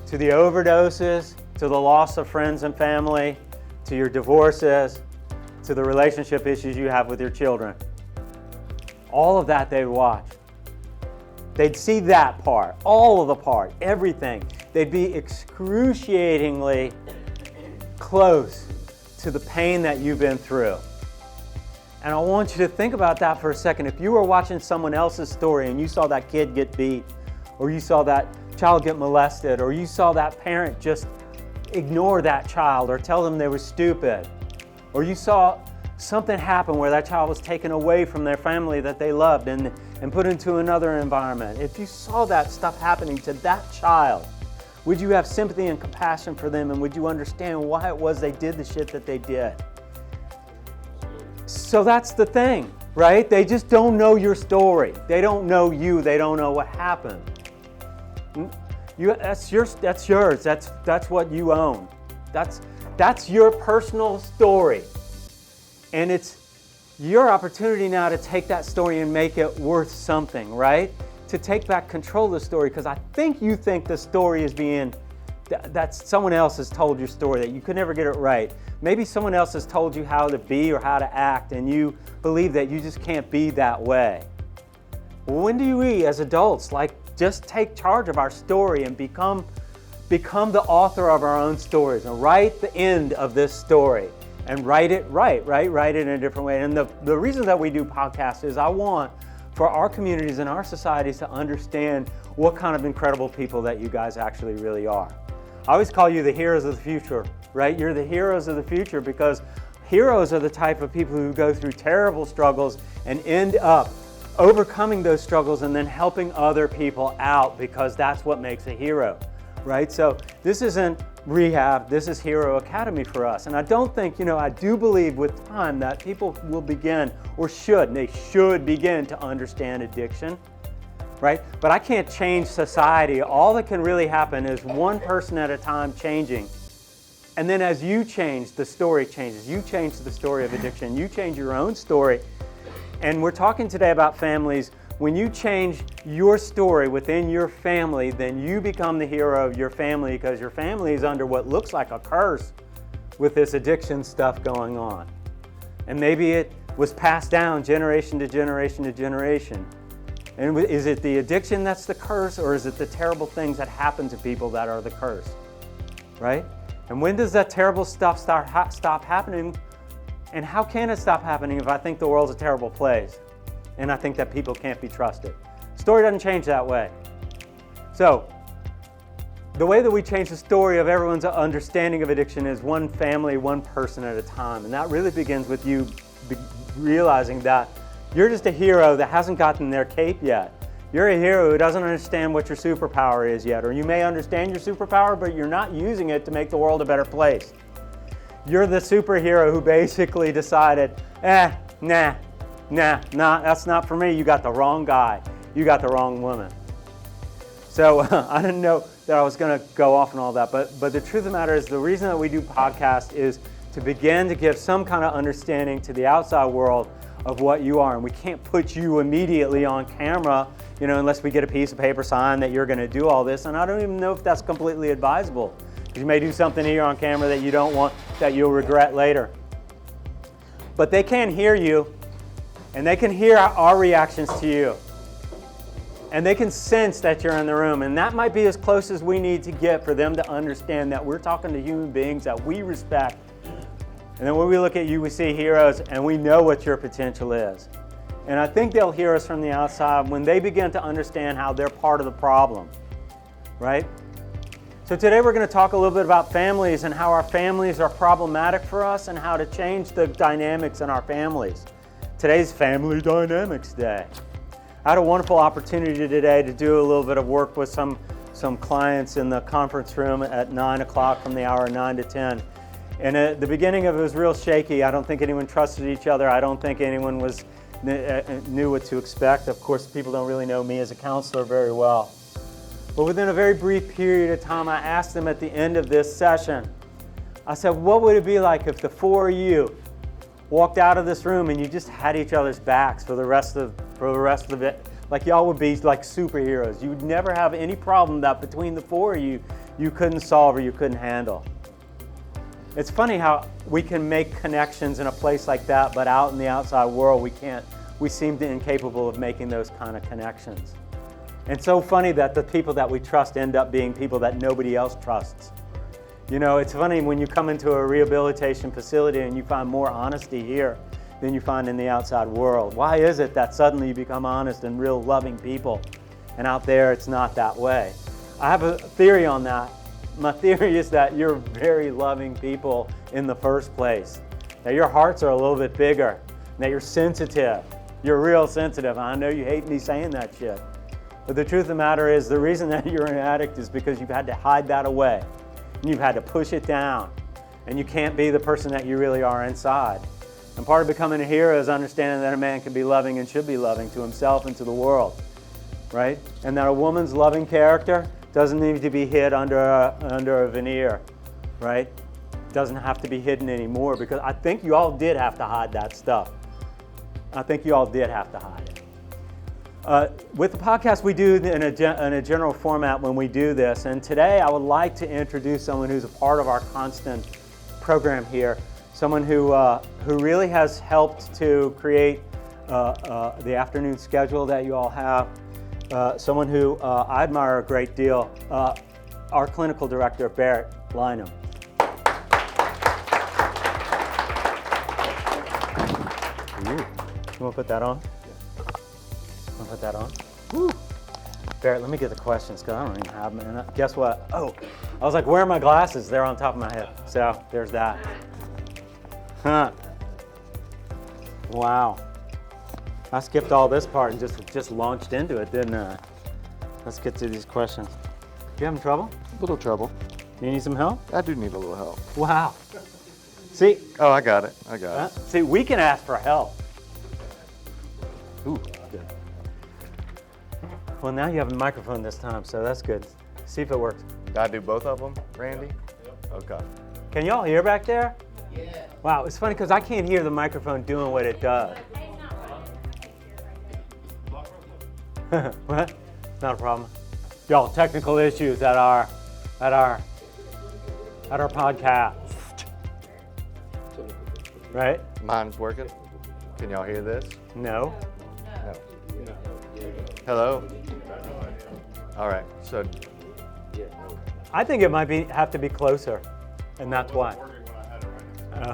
to the overdoses, to the loss of friends and family, to your divorces, to the relationship issues you have with your children. All of that they'd watch. They'd see that part, all of the part, everything. They'd be excruciatingly close to the pain that you've been through. And I want you to think about that for a second. If you were watching someone else's story and you saw that kid get beat, or you saw that child get molested, or you saw that parent just ignore that child or tell them they were stupid, or you saw something happen where that child was taken away from their family that they loved and put into another environment. If you saw that stuff happening to that child, would you have sympathy and compassion for them, and would you understand why it was they did the shit that they did? So that's the thing, right? They just don't know your story. They don't know you. They don't know what happened. That's yours. That's what you own. That's your personal story. And it's your opportunity now to take that story and make it worth something, right? To take back control of the story, because I think you think the story is that someone else has told your story, that you could never get it right. Maybe someone else has told you how to be or how to act, and you believe that you just can't be that way. When do we, as adults, just take charge of our story and become the author of our own stories and write the end of this story and write it right? Write it in a different way. And the reason that we do podcasts is I want for our communities and our societies to understand what kind of incredible people that you guys actually really are. I always call you the heroes of the future, right? You're the heroes of the future, because heroes are the type of people who go through terrible struggles and end up overcoming those struggles and then helping other people out, because that's what makes a hero, right? So this isn't rehab, this is Hero Academy for us. And I don't think, I do believe with time that people will begin, or they should begin to understand addiction, right? But I can't change society. All that can really happen is one person at a time changing. And then as you change, the story changes. You change the story of addiction. You change your own story. And we're talking today about families. When you change your story within your family, then you become the hero of your family, because your family is under what looks like a curse with this addiction stuff going on. And maybe it was passed down generation to generation to generation. And is it the addiction that's the curse, or is it the terrible things that happen to people that are the curse, right? And when does that terrible stuff stop happening? And how can it stop happening if I think the world's a terrible place and I think that people can't be trusted? Story doesn't change that way. So the way that we change the story of everyone's understanding of addiction is one family, one person at a time. And that really begins with you realizing that you're just a hero that hasn't gotten their cape yet. You're a hero who doesn't understand what your superpower is yet. Or you may understand your superpower, but you're not using it to make the world a better place. You're the superhero who basically decided, nah, that's not for me. You got the wrong guy. You got the wrong woman. So I didn't know that I was going to go off and all that, but the truth of the matter is the reason that we do podcasts is to begin to give some kind of understanding to the outside world of what you are. And we can't put you immediately on camera, unless we get a piece of paper signed that you're going to do all this. And I don't even know if that's completely advisable. You may do something here on camera that you don't want, that you'll regret later. But they can hear you, and they can hear our reactions to you. And they can sense that you're in the room. And that might be as close as we need to get for them to understand that we're talking to human beings that we respect. And then when we look at you, we see heroes, and we know what your potential is. And I think they'll hear us from the outside when they begin to understand how they're part of the problem, right? So today we're going to talk a little bit about families and how our families are problematic for us and how to change the dynamics in our families. Today's Family Dynamics Day. I had a wonderful opportunity today to do a little bit of work with some clients in the conference room at 9 o'clock from the hour 9 to 10. And at the beginning of it was real shaky. I don't think anyone trusted each other. I don't think anyone knew what to expect. Of course, people don't really know me as a counselor very well. But within a very brief period of time, I asked them at the end of this session, I said, what would it be like if the four of you walked out of this room and you just had each other's backs for the rest of it? Like y'all would be like superheroes. You would never have any problem that between the four of you, you couldn't solve or you couldn't handle. It's funny how we can make connections in a place like that, but out in the outside world, we can't. We seem incapable of making those kind of connections. And so funny that the people that we trust end up being people that nobody else trusts. You know, it's funny when you come into a rehabilitation facility and you find more honesty here than you find in the outside world. Why is it that suddenly you become honest and real loving people, and out there it's not that way? I have a theory on that. My theory is that you're very loving people in the first place, that your hearts are a little bit bigger, that you're sensitive. You're real sensitive. I know you hate me saying that shit. But the truth of the matter is the reason that you're an addict is because you've had to hide that away. And you've had to push it down. And you can't be the person that you really are inside. And part of becoming a hero is understanding that a man can be loving and should be loving to himself and to the world. Right? And that a woman's loving character doesn't need to be hid under a veneer. Right? Doesn't have to be hidden anymore, because I think you all did have to hide that stuff. I think you all did have to hide it. With the podcast, we do in a general format when we do this. And today I would like to introduce someone who's a part of our constant program here. Someone who really has helped to create the afternoon schedule that you all have. Someone who I admire a great deal. Our clinical director, Barrett Lynham. You want to put that on? Want to put that on? Woo. Barrett, let me get the questions because I don't even have them. And guess what? Oh, I was like, where are my glasses? They're on top of my head. So there's that. Huh. Wow. I skipped all this part and just launched into it, didn't I? Let's get to these questions. You having trouble? A little trouble. You need some help? I do need a little help. Wow. See? Oh, I got it. See, we can ask for help. Ooh, good. Well, now you have a microphone this time, so that's good. See if it works. Did I do both of them, Randy? Okay. Can y'all hear back there? Yeah. Wow, it's funny because I can't hear the microphone doing what it does. What? Not a problem. Y'all, technical issues at our podcast. Right? Mine's working. Can y'all hear this? No. No. Hello? All right, so. I think it might have to be closer, and that's why.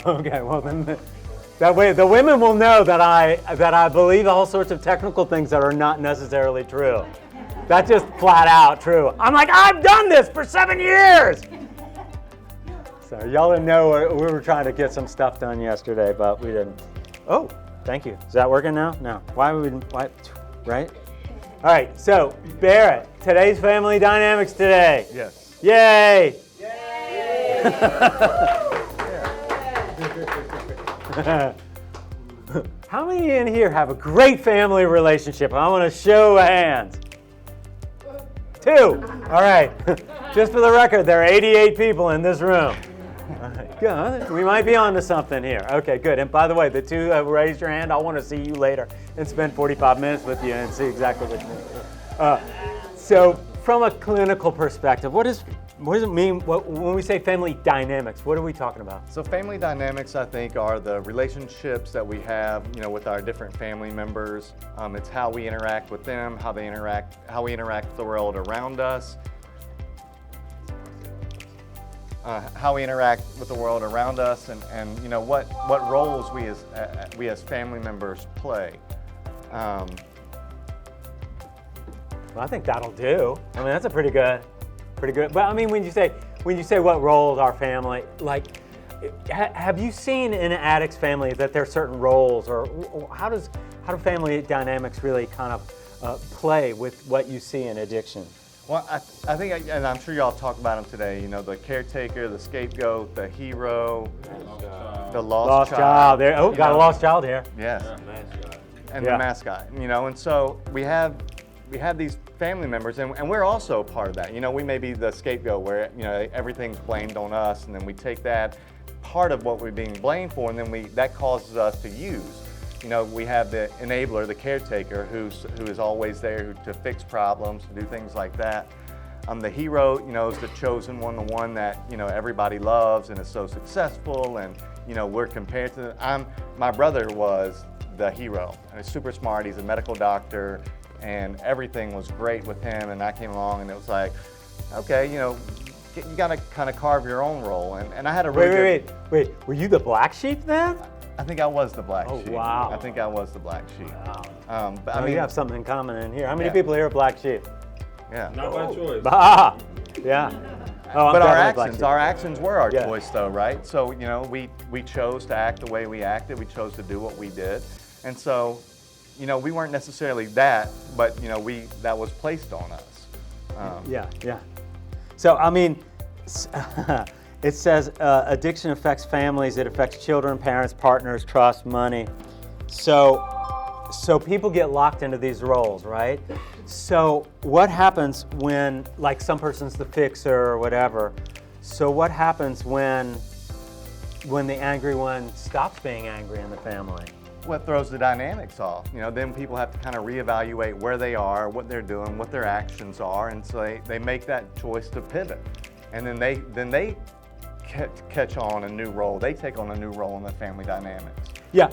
Okay, well then, that way the women will know that I believe all sorts of technical things that are not necessarily true. That's just flat out true. I'm like, I've done this for 7 years. So y'all didn't know we were trying to get some stuff done yesterday, but we didn't. Oh, thank you. Is that working now? No. Why? Right? All right. So Barrett, today's family dynamics today. Yes. Yay! How many in here have a great family relationship? I want a show of hands. 2. All right. Just for the record, there are 88 people in this room. Good. We might be on to something here. Okay, good. And by the way, the 2 that raised your hand, I want to see you later and spend 45 minutes with you and see exactly what you mean. So from a clinical perspective, what does it mean when we say family dynamics? What are we talking about? So family dynamics, I think, are the relationships that we have, with our different family members. It's how we interact with them, how we interact with the world around us. How we interact with the world around us, and what roles we as family members play. Well, I think that'll do. I mean, that's a pretty good. But I mean, when you say what roles our family, like, have you seen in an addict's family that there are certain roles, or how do family dynamics really kind of play with what you see in addiction? Well, I think, and I'm sure y'all talk about them today, the caretaker, the scapegoat, the hero, the lost child. There. Oh, got a lost child here. Yes. And the mascot, and so we have these family members, and we're also part of that. We may be the scapegoat where, everything's blamed on us, and then we take that part of what we're being blamed for, and then that causes us to use. We have the enabler, the caretaker, who is always there to fix problems, to do things like that. I'm the hero, you know, is the chosen one, the one that, you know, everybody loves and is so successful, and, you know, we're compared to, my brother was the hero, and he's super smart, he's a medical doctor, and everything was great with him, and I came along and it was like, okay, you know, you gotta kind of carve your own role, and I had a really Wait, were you the black sheep then? I think I was the black sheep. Oh, wow. I think I was the black sheep. Wow. But I I mean, mean, you have something in common in here. How many Yeah. people here are black sheep? yeah. Not by choice. Ah, yeah. Oh, I'm But definitely black our sheep. actions were our Yeah. choice, though, right? So, you know, we chose to act the way we acted. We chose to do what we did, and so, you know, we weren't necessarily that, but you know, that was placed on us. Yeah. So, I mean, it says addiction affects families, it affects children, parents, partners, trust, money. So people get locked into these roles, right? So what happens when, like, some person's the fixer or whatever? So what happens when the angry one stops being angry in the family? What throws the dynamics off? You know, then people have to kind of reevaluate where they are, what they're doing, what their actions are, and so they make that choice to pivot, and then they catch on a new role. They take on a new role in the family dynamics. Yeah,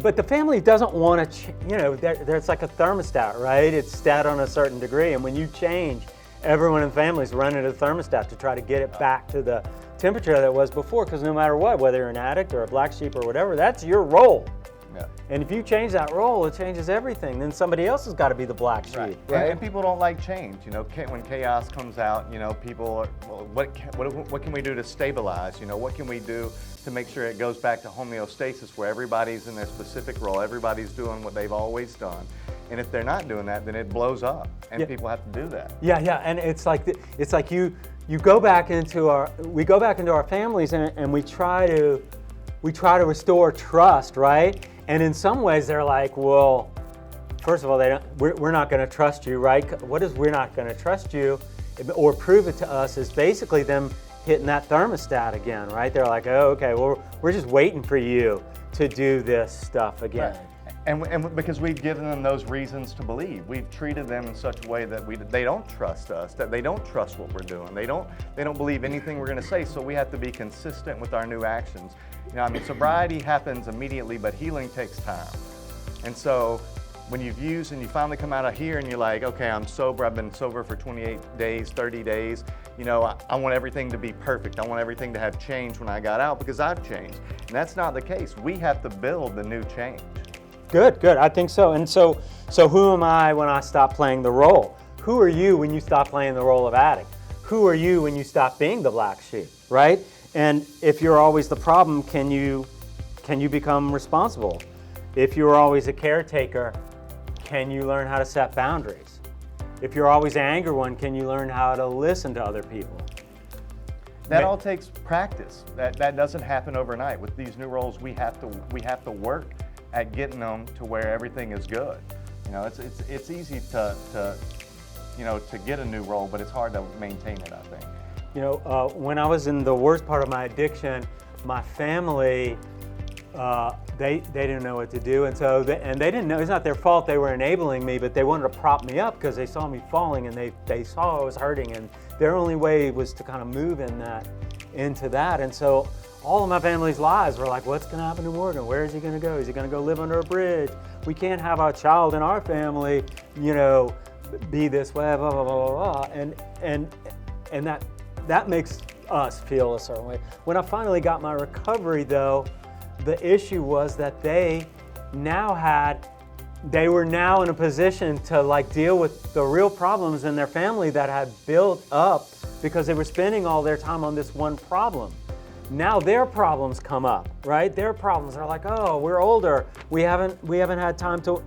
but the family doesn't want to, you know, there's like a thermostat, right? It's set on a certain degree, and when you change, everyone in the family is running to the thermostat to try to get it back to the temperature that it was before, because no matter what, whether you're an addict or a black sheep or whatever, that's your role. Yeah. And if you change that role, it changes everything. Then somebody else has got to be the black sheep, right? And people don't like change. You know, when chaos comes out, you know, people are, well, what can we do to stabilize? You know, what can we do to make sure it goes back to homeostasis, where everybody's in their specific role, everybody's doing what they've always done. And if they're not doing that, then it blows up, and people have to do that. Yeah, and it's like you go back into our families, and we try to restore trust, right? And in some ways, they're like, well, first of all, we're not going to trust you, right? What is we're not going to trust you, or prove it to us, is basically them hitting that thermostat again, right? They're like, oh, okay, well, we're just waiting for you to do this stuff again. Right. And because we've given them those reasons to believe, we've treated them in such a way that they don't trust us, that they don't trust what we're doing. They don't believe anything we're going to say. So we have to be consistent with our new actions. You know, I mean, sobriety happens immediately, but healing takes time. And so when you've used and you finally come out of here and you're like, okay, I'm sober, I've been sober for 28 days, 30 days, you know, I want everything to be perfect. I want everything to have changed when I got out, because I've changed. And that's not the case. We have to build the new change. Good. I think so. And so who am I when I stop playing the role? Who are you when you stop playing the role of addict? Who are you when you stop being the black sheep, right? And if you're always the problem, can you become responsible? If you're always a caretaker, can you learn how to set boundaries? If you're always the angry one, can you learn how to listen to other people? That all takes practice. That doesn't happen overnight. With these new roles, we have to work at getting them to where everything is good. You know, it's easy to get a new role, but it's hard to maintain it, I think. You know, when I was in the worst part of my addiction, my family, they didn't know what to do, and so they didn't know. It's not their fault. They were enabling me, but they wanted to prop me up because they saw me falling, and they saw I was hurting, and their only way was to kind of move into that. And so all of my family's lives were like, what's going to happen to Morgan? Where is he going to go? Is he going to go live under a bridge? We can't have a child in our family, you know, be this way, blah, blah, blah, blah, blah. And that makes us feel a certain way. When I finally got my recovery, though, the issue was that they were now in a position to like deal with the real problems in their family that had built up because they were spending all their time on this one problem. Now their problems come up, right? Their problems are like, oh, we're older. We haven't had time to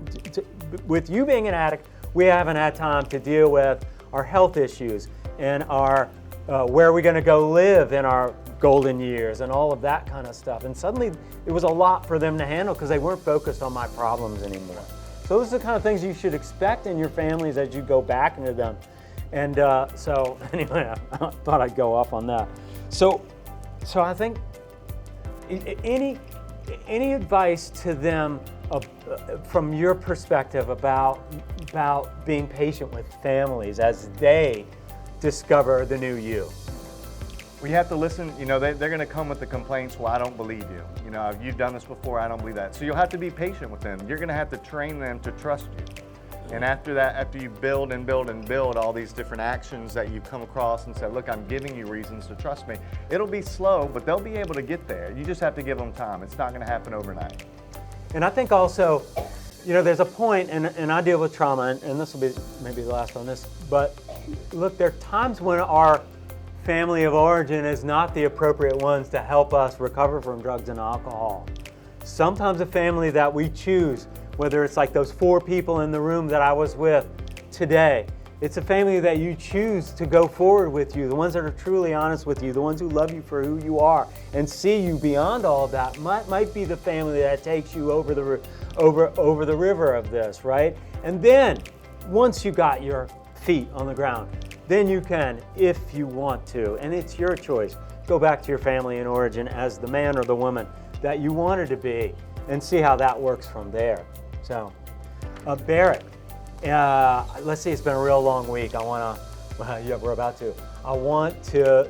with you being an addict, we haven't had time to deal with our health issues and our where are we going to go live in our golden years and all of that kind of stuff. And suddenly it was a lot for them to handle because they weren't focused on my problems anymore. So those are the kind of things you should expect in your families as you go back into them. And so anyway, I thought I'd go off on that. So I think any advice to them from your perspective about being patient with families as they discover the new you? We have to listen. You know, they're going to come with the complaints. Well, I don't believe you. You know, you've done this before. I don't believe that. So you'll have to be patient with them. You're going to have to train them to trust you. And after that, after you build and build and build all these different actions that you come across and say, look, I'm giving you reasons to trust me. It'll be slow, but they'll be able to get there. You just have to give them time. It's not going to happen overnight. And I think also, you know, there's a point, and I deal with trauma, and this will be maybe the last on this, but look, there are times when our family of origin is not the appropriate ones to help us recover from drugs and alcohol. Sometimes a family that we choose, whether it's like those 4 people in the room that I was with today, it's a family that you choose to go forward with you, the ones that are truly honest with you, the ones who love you for who you are and see you beyond all of that might be the family that takes you over the river of this, right? And then, once you got your feet on the ground, then you can, if you want to, and it's your choice, go back to your family in origin as the man or the woman that you wanted to be and see how that works from there. So, Barrett, let's see, it's been a real long week. I want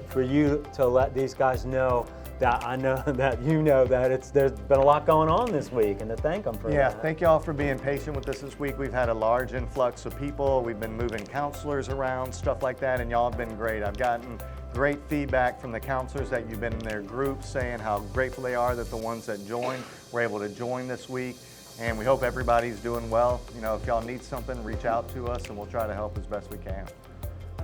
for you to let these guys know that I know that you know that there's been a lot going on this week, and to thank them for that. Yeah, thank you all for being patient with us this week. We've had a large influx of people. We've been moving counselors around, stuff like that, and y'all have been great. I've gotten great feedback from the counselors that you've been in their groups saying how grateful they are that the ones that joined were able to join this week. And we hope everybody's doing well. You know, if y'all need something, reach out to us and we'll try to help as best we can.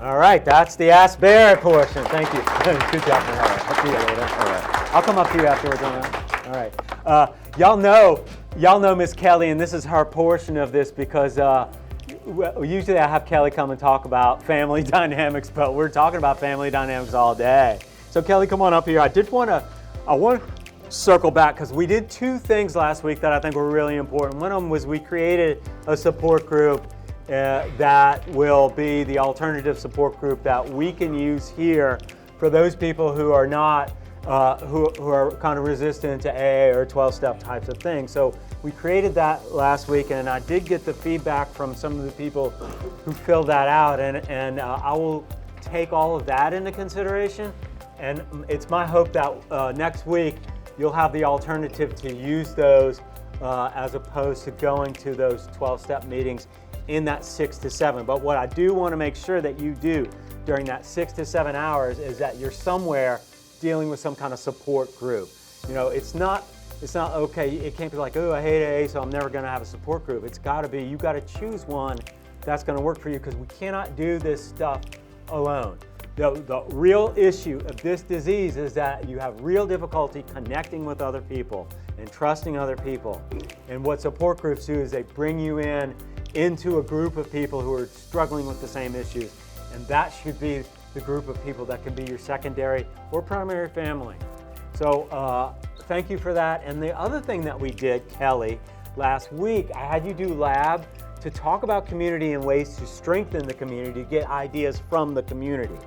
All right, that's the Ask Barrett portion. Thank you. Good job, man. All right, I'll see you later. All right. I'll come up to you afterwards on that. All right. Y'all know Miss Kelly, and this is her portion of this because usually I have Kelly come and talk about family dynamics, but we're talking about family dynamics all day. So Kelly, come on up here. I want to circle back because we did 2 things last week that I think were really important. One of them was we created a support group that will be the alternative support group that we can use here for those people who are not who are kind of resistant to AA or 12-step types of things. So we created that last week, and I did get the feedback from some of the people who filled that out, and I will take all of that into consideration. And it's my hope that next week you'll have the alternative to use those as opposed to going to those 12-step meetings in that 6 to 7. But what I do want to make sure that you do during that 6 to 7 hours is that you're somewhere dealing with some kind of support group. You know, it's not okay. It can't be like, oh, I hate AA, so I'm never going to have a support group. It's got to be, you got to choose one that's going to work for you, because we cannot do this stuff alone. The real issue of this disease is that you have real difficulty connecting with other people and trusting other people. And what support groups do is they bring you into a group of people who are struggling with the same issues. And that should be the group of people that can be your secondary or primary family. So thank you for that. And the other thing that we did, Kelly, last week, I had you do lab to talk about community and ways to strengthen the community, to get ideas from the community.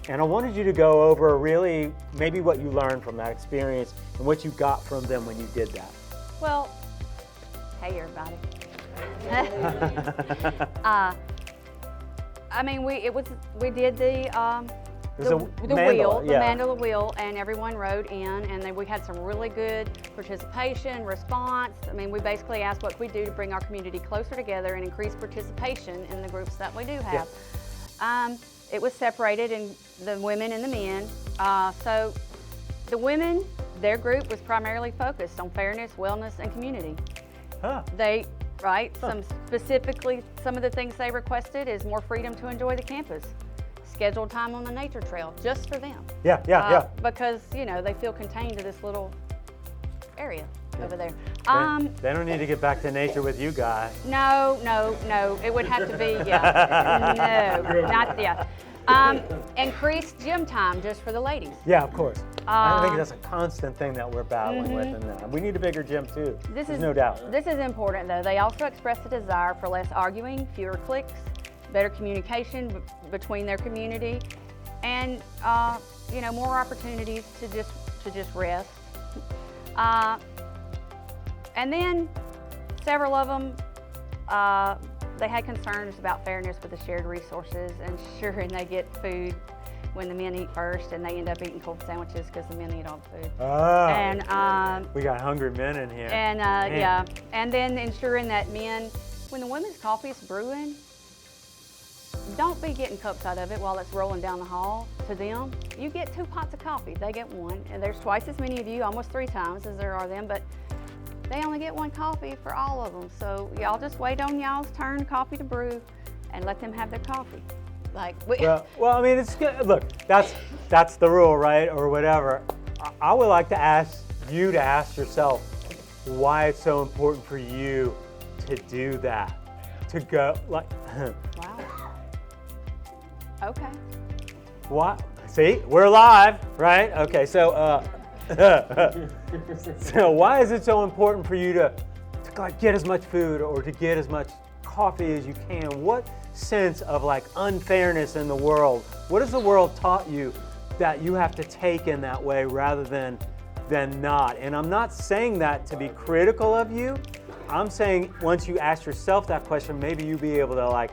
And I wanted you to go over really maybe what you learned from that experience and what you got from them when you did that. Well, hey everybody. I mean, we did the mandala wheel, and everyone wrote in, and then we had some really good participation, response. I mean, we basically asked what we do to bring our community closer together and increase participation in the groups that we do have. Yeah. It was separated in the women and the men. So the women, their group was primarily focused on fairness, wellness, and community. Huh. Specifically, some of the things they requested is more freedom to enjoy the campus, scheduled time on the nature trail just for them. Yeah. Because, you know, they feel contained to this little area over there. They don't need to get back to nature with you guys. No. It would have to be, increased gym time just for the ladies. Yeah, of course. I think that's a constant thing that we're battling with, and we need a bigger gym too. There's no doubt. This is important though. They also expressed a desire for less arguing, fewer cliques, better communication between their community, and more opportunities to just rest. And then several of them they had concerns about fairness with the shared resources, and they get food when the men eat first, and they end up eating cold sandwiches because the men eat all the food. Oh, And we got hungry men in here. and Man. yeah, and then ensuring that men, when the women's coffee is brewing, don't be getting cups out of it while it's rolling down the hall to them. You get 2 pots of coffee, they get 1, and there's twice as many of you, almost 3 times as there are them, but they only get 1 coffee for all of them. So y'all just wait on y'all's turn, coffee to brew, and let them have their coffee. Like, Well, I mean, it's good. Look, that's the rule, right, or whatever. I would like to ask you to ask yourself why it's so important for you to do that, to go like. wow. Okay. What? See, we're live, right? Okay, so so why is it so important for you to like get as much food or to get as much coffee as you can? What sense of like unfairness in the world? What has the world taught you that you have to take in that way rather than not? And I'm not saying that to be critical of you. I'm saying once you ask yourself that question, maybe you'll be able to like,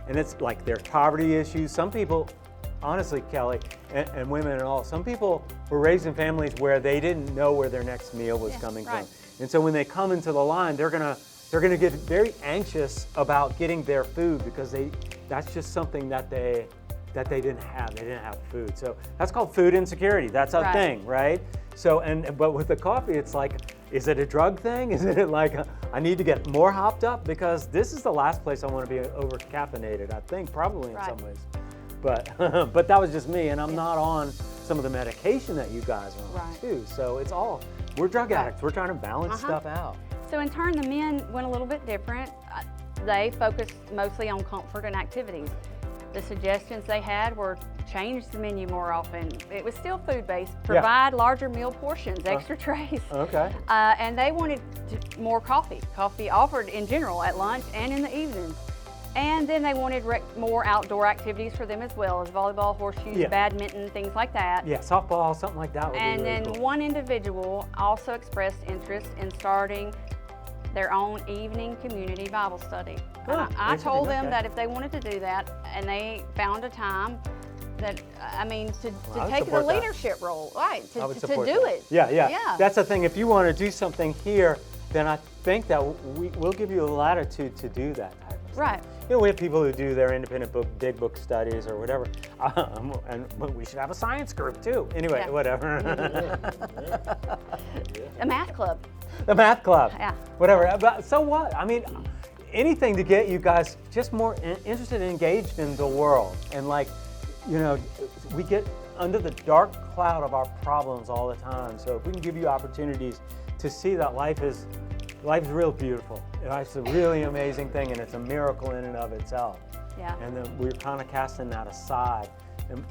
and it's like there's poverty issues. Some people, honestly, Kelly, and women and all, some people were raised in families where they didn't know where their next meal was coming right. from. And so when they come into the line, they're gonna get very anxious about getting their food because that's just something that they didn't have. They didn't have food. So that's called food insecurity. That's a Right. thing, right? So but with the coffee, it's like, is it a drug thing? Is it like I need to get more hopped up because this is the last place I want to be over caffeinated? I think probably in Right. some ways. But but that was just me, and I'm not on some of the medication that you guys are on Right. too. So it's all, we're drug Right. addicts. We're trying to balance Uh-huh. stuff out. So in turn, the men went a little bit different. They focused mostly on comfort and activities. The suggestions they had were change the menu more often. It was still food-based. Provide larger meal portions, extra trays. Okay. And they wanted more coffee offered in general at lunch and in the evenings. And then they wanted more outdoor activities for them as well, as volleyball, horseshoes, Yeah. badminton, things like that. Yeah, softball, something like that would And be really then cool. one individual also expressed interest in starting their own evening community Bible study. Oh, And I interesting, told them okay. that if they wanted to do that and they found a time that, to I would take the support that. leadership role, right, I would to support do that. it. Yeah. That's the thing. If you want to do something here, then I think that we'll give you the latitude to do that type of stuff. Right. You know, we have people who do their independent big book studies or whatever, and we should have a science group too. Anyway, Yeah. whatever. A math club. The math club. Yeah. Whatever. But so what? I mean, anything to get you guys just more interested and engaged in the world. And like, you know, we get under the dark cloud of our problems all the time. So if we can give you opportunities to see that life is real beautiful. It's a really amazing thing, and it's a miracle in and of itself. Yeah. And then we're kind of casting that aside. And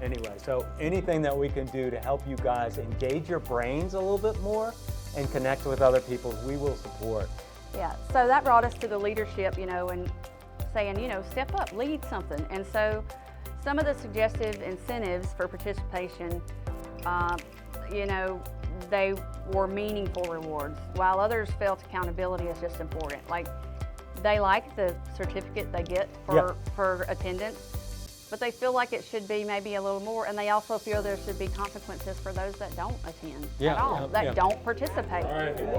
anyway, so anything that we can do to help you guys engage your brains a little bit more and connect with other people, we will support. Yeah, so that brought us to the leadership, and saying, step up, lead something. And so some of the suggested incentives for participation, they were meaningful rewards, while others felt accountability is just important. Like, they like the certificate they get for attendance, but they feel like it should be maybe a little more, and they also feel there should be consequences for those that don't attend at all, that don't participate.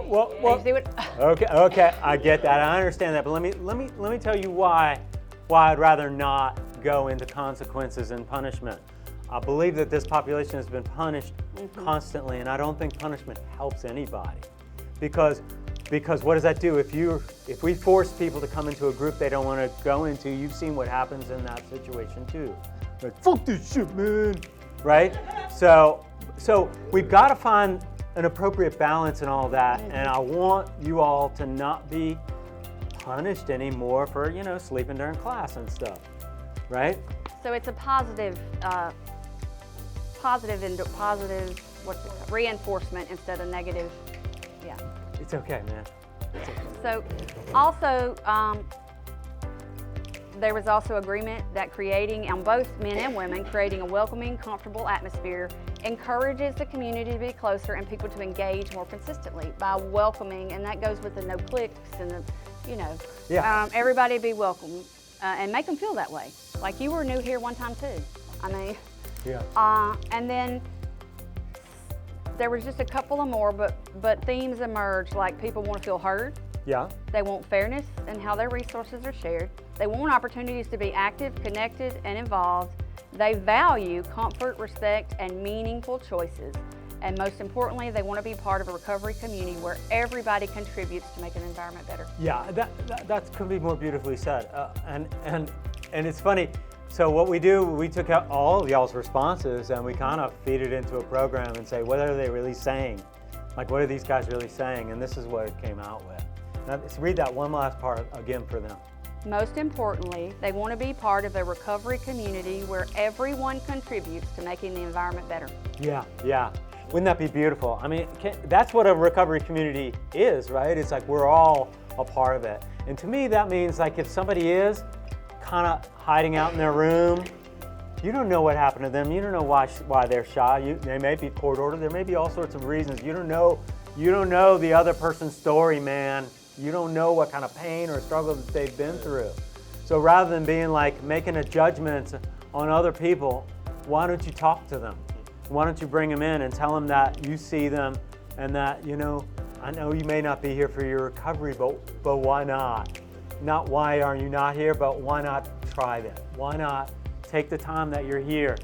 Well, You see what? okay, I get that. I understand that, but let me tell you why I'd rather not go into consequences and punishment. I believe that this population has been punished constantly, and I don't think punishment helps anybody, because what does that do? If we force people to come into a group they don't want to go into, you've seen what happens in that situation too. Like, fuck this shit, man, right? So we've got to find an appropriate balance in all that, and I want you all to not be punished anymore for, sleeping during class and stuff, right? So it's a positive reinforcement instead of negative. Yeah. It's okay, man. So also, there was also agreement that creating, on both men and women, creating a welcoming, comfortable atmosphere encourages the community to be closer and people to engage more consistently by welcoming, and that goes with the no clicks and the you know. Yeah. Everybody be welcome and make them feel that way. Like you were new here one time too. I mean, Yeah. and then there was just a couple of more, but themes emerged, like people want to feel heard. Yeah. They want fairness in how their resources are shared. They want opportunities to be active, connected, and involved. They value comfort, respect, and meaningful choices. And most importantly, they want to be part of a recovery community where everybody contributes to make an environment better. Yeah, that could be more beautifully said. And it's funny. So what we do, we took out all of y'all's responses and we kind of feed it into a program and say, what are they really saying? Like, what are these guys really saying? And this is what it came out with. Now, let's read that one last part again for them. Most importantly, they want to be part of a recovery community where everyone contributes to making the environment better. Yeah, yeah. Wouldn't that be beautiful? I mean, that's what a recovery community is, right? It's like we're all a part of it. And to me, that means like if somebody is kind of hiding out in their room, you don't know what happened to them. You don't know why they're shy. They may be court ordered. There may be all sorts of reasons. You don't know the other person's story, man. You don't know what kind of pain or struggle that they've been through. So rather than being like making a judgment on other people, why don't you talk to them? Why don't you bring them in and tell them that you see them and that, I know you may not be here for your recovery, but why not? Not why are you not here, but why not try that? Why not take the time that you're here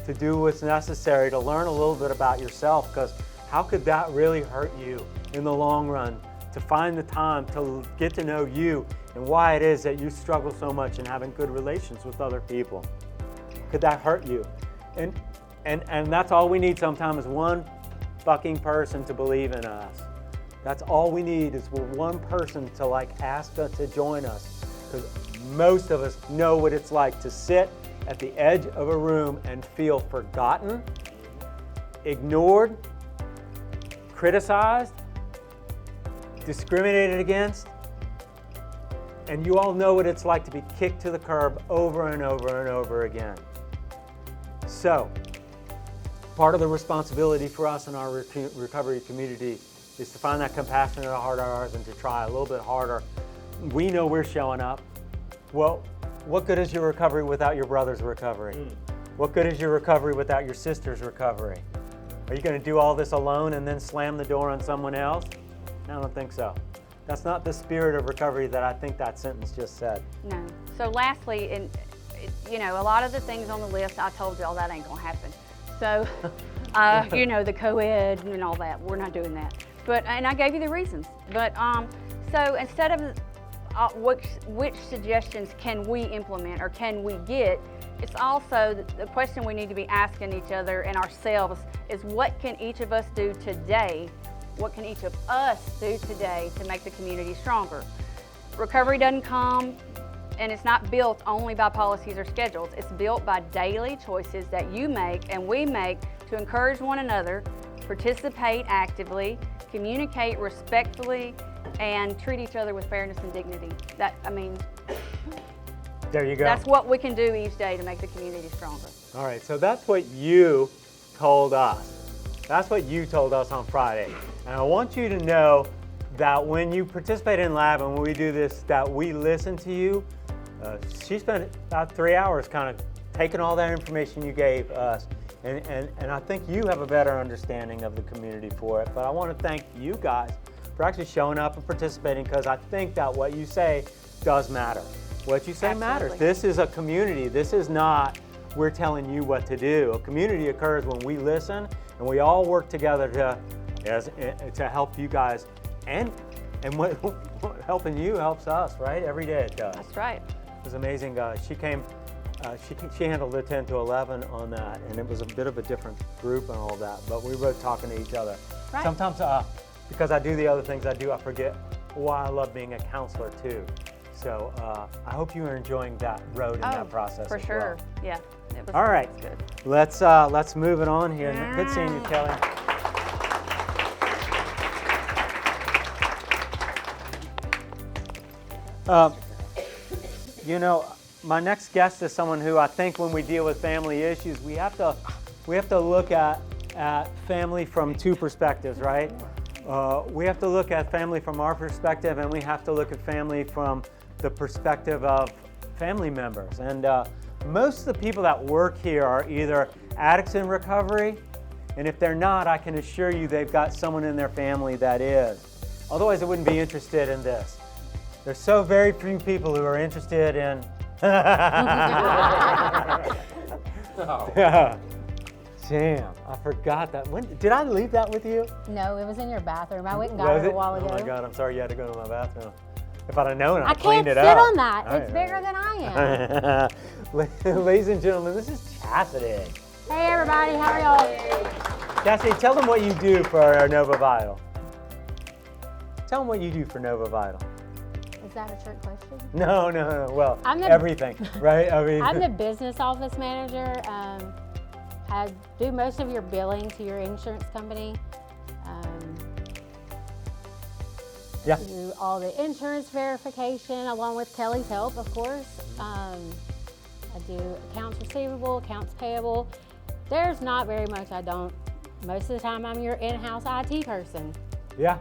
to do what's necessary to learn a little bit about yourself? Because how could that really hurt you in the long run? To find the time to get to know you and why it is that you struggle so much in having good relations with other people. Could that hurt you? And that's all we need sometimes is one fucking person to believe in us. That's all we need is one person to ask us to join us. Because most of us know what it's like to sit at the edge of a room and feel forgotten, ignored, criticized, discriminated against, and you all know what it's like to be kicked to the curb over and over and over again. So, part of the responsibility for us in our recovery community is to find that compassionate heart of ours and to try a little bit harder. We know we're showing up. Well, what good is your recovery without your brother's recovery? What good is your recovery without your sister's recovery? Are you going to do all this alone and then slam the door on someone else? I don't think so. That's not the spirit of recovery that I think that sentence just said. No. So lastly, a lot of the things on the list, I told y'all that ain't gonna happen. So, the co-ed and all that, we're not doing that. And I gave you the reasons. But so instead of which suggestions can we implement or can we get, it's also the question we need to be asking each other and ourselves is what can each of us do today? What can each of us do today to make the community stronger? Recovery doesn't come and it's not built only by policies or schedules. It's built by daily choices that you make and we make to encourage one another, participate actively, communicate respectfully, and treat each other with fairness and dignity. There you go. That's what we can do each day to make the community stronger. All right, so that's what you told us. That's what you told us on Friday. And I want you to know that when you participate in lab and when we do this, that we listen to you. She spent about 3 hours kind of taking all that information you gave us. And I think you have a better understanding of the community for it. But I want to thank you guys for actually showing up and participating because I think that what you say does matter. What you say matters. This is a community. This is not we're telling you what to do. A community occurs when we listen and we all work together to help you guys, and what helping you helps us, right? Every day it does. That's right. It was amazing. She handled the 10 to 11 on that, and it was a bit of a different group and all that, but we were talking to each other. Right. Sometimes, because I do the other things I do, I forget why I love being a counselor too. So I hope you are enjoying that road and that process for as sure. well. Yeah. It was, All right, it was good. let's move it on here. Good seeing you, Kelly. My next guest is someone who I think when we deal with family issues, we have to look at family from two perspectives, right? we have to look at family from our perspective, and we have to look at family from the perspective of family members. And most of the people that work here are either addicts in recovery, and if they're not, I can assure you they've got someone in their family that is. Otherwise, they wouldn't be interested in this. There's so very few people who are interested in. Yeah. Damn, I forgot that. When did I leave that with you? No, it was in your bathroom. I went and got it a while ago. Oh my God, I'm sorry you had to go to my bathroom. If I'd have known, I I'd cleaned can't it sit up. on that. All It's right, bigger all than I am. right. Ladies and gentlemen, this is Chastity. Hey everybody, how are y'all? Chastity, tell them what you do for Nova Vital. Tell them what you do for Nova Vital. Is that a trick question? No. Well, I'm the- everything, right? I mean, I'm the business office manager. I do most of your billing to your insurance company. yeah. Do all the insurance verification along with Kelly's help, of course. I do accounts receivable, accounts payable. There's not very much I don't. Most of the time I'm your in-house IT person. Yeah.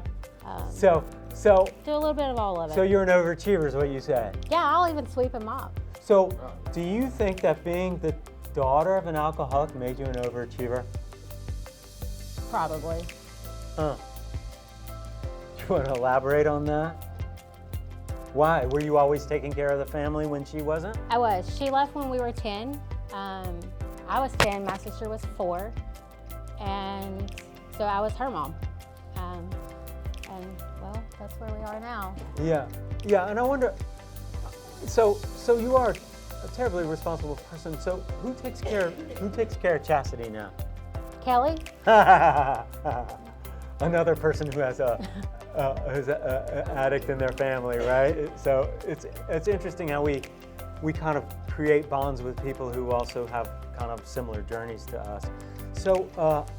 So Do a little bit of all of it. so you're an overachiever is what you said. Yeah, I'll even sweep and mop. So do you think that being the daughter of an alcoholic made you an overachiever? Probably. Huh. Do you want to elaborate on that? Why? Were you always taking care of the family when she wasn't? I was. She left when we were 10. I was 10, my sister was 4. And so I was her mom. And well, that's where we are now. Yeah, and I wonder, so you are a terribly responsible person. So who takes care of Chastity now? Kelly? Another person who has who's a addict in their family, right? So it's interesting how we kind of create bonds with people who also have kind of similar journeys to us. So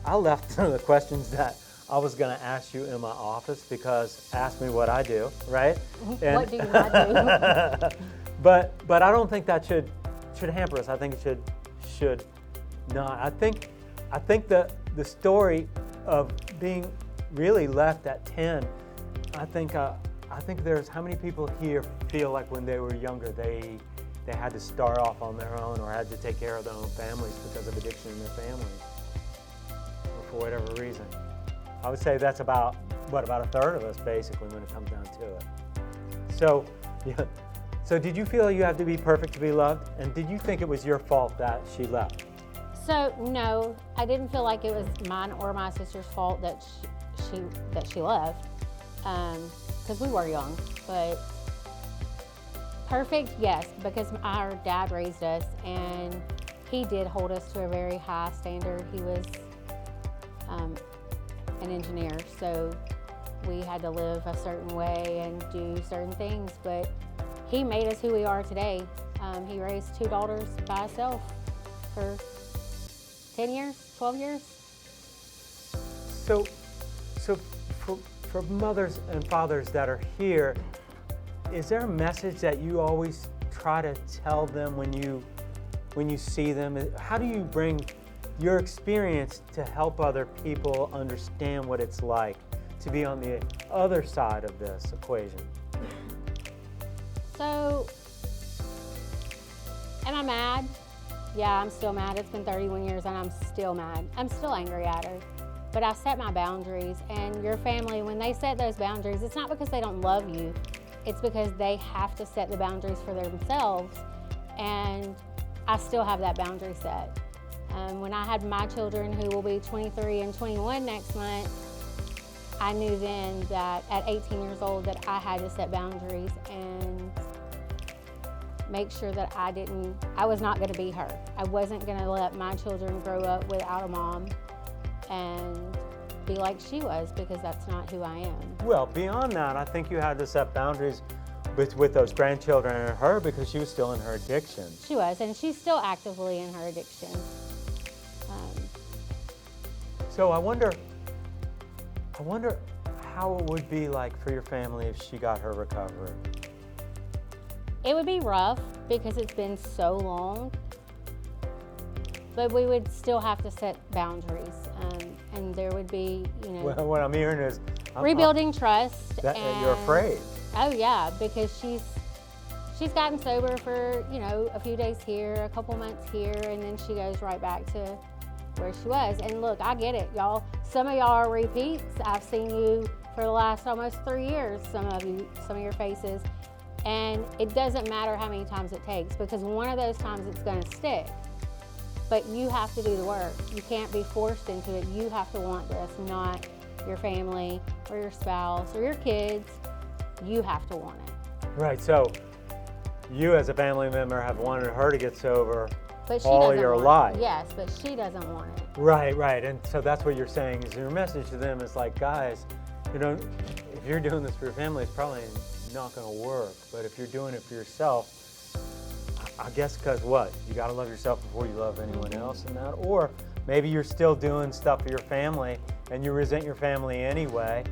I left some of the questions that I was going to ask you in my office because ask me what I do, right? What do you not do? But I don't think that should hamper us. I think it should not. I think the story of being really left at 10. I think there's how many people here feel like when they were younger they had to start off on their own or had to take care of their own families because of addiction in their families or for whatever reason. I would say that's about a third of us basically when it comes down to it. So, yeah. So did you feel you had to be perfect to be loved? And did you think it was your fault that she left? So no, I didn't feel like it was mine or my sister's fault that she left, because we were young. But perfect, yes, because our dad raised us and he did hold us to a very high standard. He was an engineer, so we had to live a certain way and do certain things, but he made us who we are today. He raised 2 daughters by himself for 10 years, 12 years. So for mothers and fathers that are here, is there a message that you always try to tell them when you see them? How do you bring your experience to help other people understand what it's like to be on the other side of this equation? So, am I mad? Yeah, I'm still mad. It's been 31 years and I'm still mad. I'm still angry at her. But I set my boundaries, and your family, when they set those boundaries, it's not because they don't love you. It's because they have to set the boundaries for themselves, and I still have that boundary set. When I had my children, who will be 23 and 21 next month, I knew then that at 18 years old that I had to set boundaries and make sure that I was not going to be her. I wasn't going to let my children grow up without a mom and be like she was, because that's not who I am. Well, beyond that, I think you had to set boundaries with those grandchildren and her because she was still in her addiction. She was, and she's still actively in her addiction. So I wonder how it would be like for your family if she got her recovery. It would be rough because it's been so long, but we would still have to set boundaries, and there would be, Well, what I'm hearing is rebuilding trust. That, and, you're afraid. Oh yeah, because she's gotten sober for, you know, a few days here, a couple months here, and then she goes right back to where she was. And look, I get it, y'all. Some of y'all are repeats. I've seen you for the last almost 3 years, some of your faces. And it doesn't matter how many times it takes, because one of those times it's gonna stick. But you have to do the work. You can't be forced into it. You have to want this, not your family or your spouse or your kids. You have to want it. Right, so you as a family member have wanted her to get sober But she all doesn't your want life. it. Yes, but she doesn't want it. Right, and so that's what you're saying is your message to them is like, guys, you know, if you're doing this for your family, it's probably not going to work. But if you're doing it for yourself, I guess because what? You got to love yourself before you love anyone else and that. Or maybe you're still doing stuff for your family and you resent your family anyway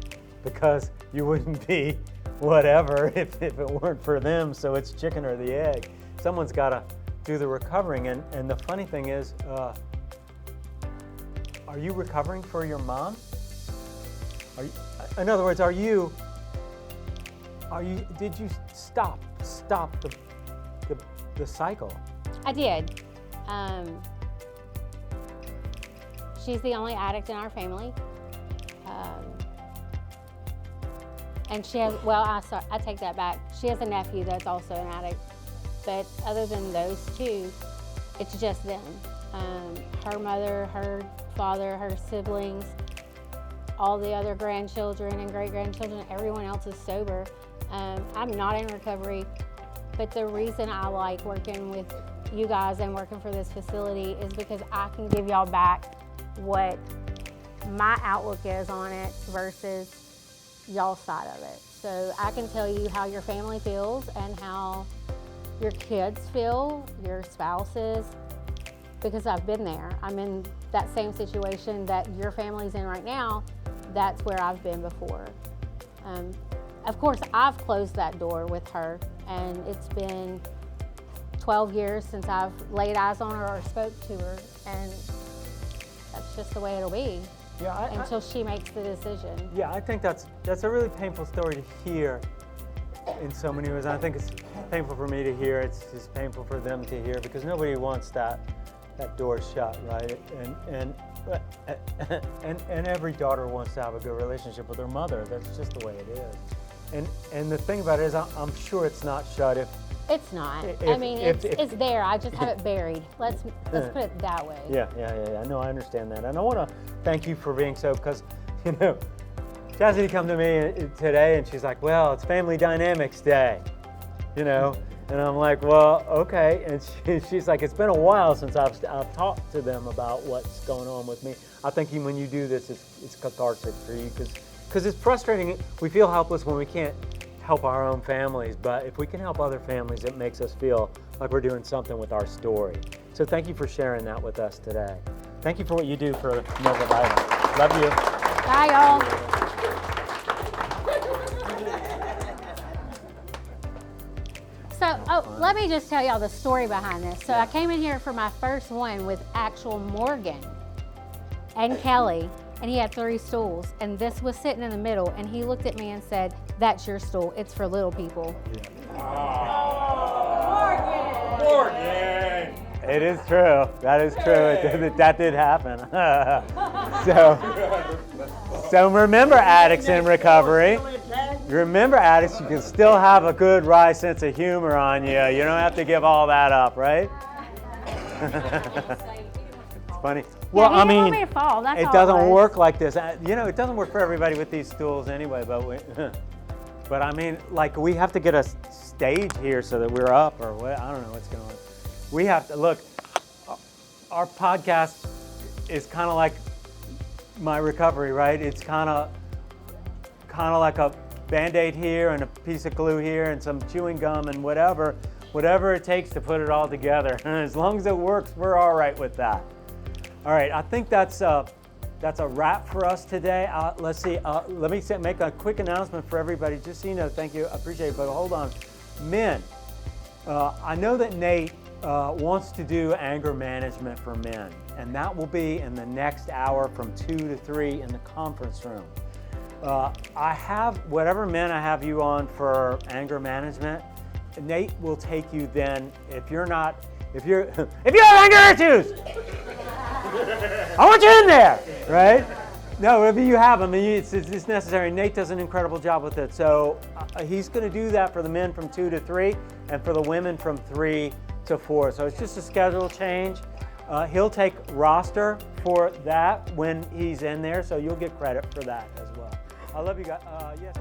because you wouldn't be whatever if it weren't for them. So it's chicken or the egg. Someone's got to do the recovering. And the funny thing is, are you recovering for your mom? In other words, did you stop the cycle? I did. She's the only addict in our family. And she has, I take that back. She has a nephew that's also an addict. But other than those two, it's just them. Her mother, her father, her siblings, all the other grandchildren and great-grandchildren, everyone else is sober. I'm not in recovery, but the reason I like working with you guys and working for this facility is because I can give y'all back what my outlook is on it versus y'all's side of it. So I can tell you how your family feels and how your kids feel, your spouses, because I've been there. I'm in that same situation that your family's in right now. That's where I've been before. Of course, I've closed that door with her, and it's been 12 years since I've laid eyes on her or spoke to her, and that's just the way it'll be until she makes the decision. Yeah, I think that's a really painful story to hear in so many ways. I think it's painful for me to hear. It's just painful for them to hear because nobody wants that door shut, right? And every daughter wants to have a good relationship with her mother. That's just the way it is. And the thing about it is, I'm sure it's not shut if. It's not. It's there. I just have it buried. Let's put it that way. Yeah. No, I understand that. And I want to thank you for being so, because, you know, Chastity come to me today and she's like, well, it's Family Dynamics Day, you know? And I'm like, well, okay. And she's like, it's been a while since I've talked to them about what's going on with me. I think when you do this, it's cathartic for you because it's frustrating. We feel helpless when we can't help our own families, but if we can help other families, it makes us feel like we're doing something with our story. So thank you for sharing that with us today. Thank you for what you do for Nova Violence. Love you. Bye, y'all. So, let me just tell y'all the story behind this. So I came in here for my first one with actual Morgan and Kelly, and he had 3 stools, and this was sitting in the middle, and he looked at me and said, that's your stool, it's for little people. Morgan! It is true. That is true. That did happen. So remember, addicts in recovery. Remember, addicts, you can still have a good, wry sense of humor on you. You don't have to give all that up, right? It's funny. Well, yeah, I mean, want me to fall. That's it all doesn't was. work like this. You know, it doesn't work for everybody with these stools anyway. But I mean, like, we have to get a stage here so that we're up, or what? I don't know what's going on. We have to look. Our podcast is kind of like my recovery, right? It's kind of like a Band-Aid here and a piece of glue here and some chewing gum and whatever it takes to put it all together. As long as it works, we're all right with that. All right, I think that's a wrap for us today. Let's see. Let me make a quick announcement for everybody. Just so you know, thank you, I appreciate it. But hold on, men. I know that Nate wants to do anger management for men, and that will be in the next hour from 2 to 3 in the conference room. I have whatever men I have you on for anger management. Nate will take you then if you have anger issues. I want you in there, right? No, if you have them, it's necessary. Nate does an incredible job with it. So he's going to do that for the men from 2 to 3 and for the women from 3 to 4. So it's just a schedule change. He'll take roster for that when he's in there, so you'll get credit for that as well. I love you guys. Yes.